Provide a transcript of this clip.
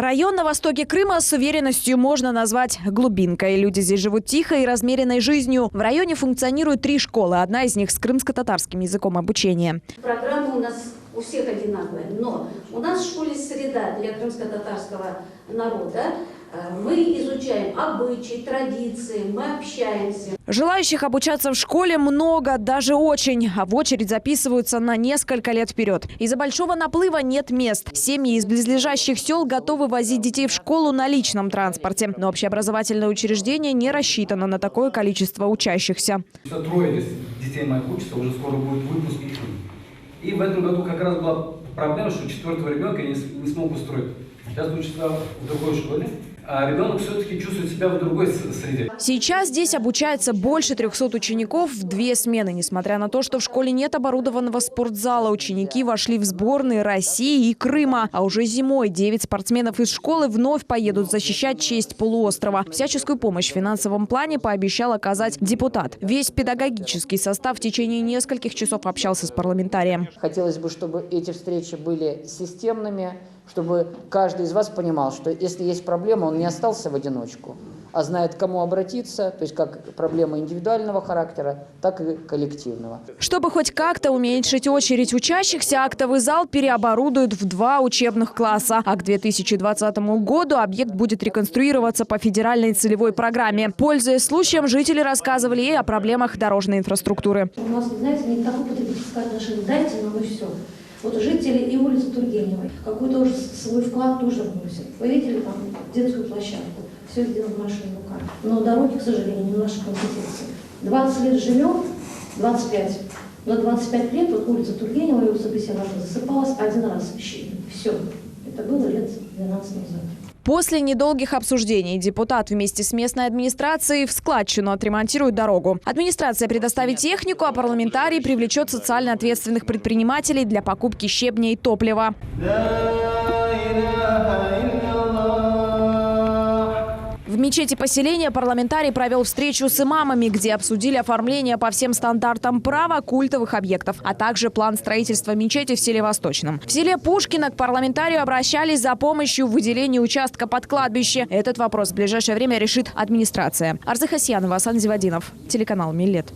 Район на востоке Крыма с уверенностью можно назвать глубинкой. Люди здесь живут тихой и размеренной жизнью. В районе функционируют 3 школы. Одна из них с крымско-татарским языком обучения. Программа у нас у всех одинаковая, но у нас в школе среда для крымско-татарского народа. Мы изучаем обычаи, традиции, мы общаемся. Желающих обучаться в школе много, даже очень. А в очередь записываются на несколько лет вперед. Из-за большого наплыва нет мест. Семьи из близлежащих сел готовы возить детей в школу на личном транспорте. Но общеобразовательное учреждение не рассчитано на такое количество учащихся. 3 детей моих учатся, уже скоро будет выпуск. И в этом году как раз была проблема, что 4-го ребенка я не смог устроить. Сейчас учится в другой школе. А ребенок все-таки чувствует себя в другой среде. Сейчас здесь обучается больше 300 учеников в 2 смены. Несмотря на то, что в школе нет оборудованного спортзала, ученики вошли в сборные России и Крыма. А уже зимой 9 спортсменов из школы вновь поедут защищать честь полуострова. Всяческую помощь в финансовом плане пообещал оказать депутат. Весь педагогический состав в течение нескольких часов общался с парламентарием. Хотелось бы, чтобы эти встречи были системными, чтобы каждый из вас понимал, что если есть проблема, он не остался в одиночку, а знает, к кому обратиться, то есть как проблема индивидуального характера, так и коллективного. Чтобы хоть как-то уменьшить очередь учащихся, актовый зал переоборудуют в 2 учебных класса. А к 2020 году объект будет реконструироваться по федеральной целевой программе. Пользуясь случаем, жители рассказывали и о проблемах дорожной инфраструктуры. У нас, знаете, не такое потребительское отношение. Дайте нам и все. Вот жители и улицы Тургеневой какой-то уже свой вклад тоже вносят. Вы видели там детскую площадку? Все сделано нашими руками. Но дороги, к сожалению, не в нашей компетенции. 20 лет живем, 25. Но 25 лет вот улица Тургенева и улица Бесенова засыпалась 1 раз щебнем. Все. Это было лет 12 назад. После недолгих обсуждений депутат вместе с местной администрацией в складчину отремонтирует дорогу. Администрация предоставит технику, а парламентарий привлечет социально ответственных предпринимателей для покупки щебня и топлива. В мечети поселения парламентарий провел встречу с имамами, где обсудили оформление по всем стандартам права культовых объектов, а также план строительства мечети в селе Восточном. В селе Пушкино к парламентарию обращались за помощью в выделении участка под кладбище. Этот вопрос в ближайшее время решит администрация. Арзы Хасьянова, Асан Зивадинов, телеканал Милет.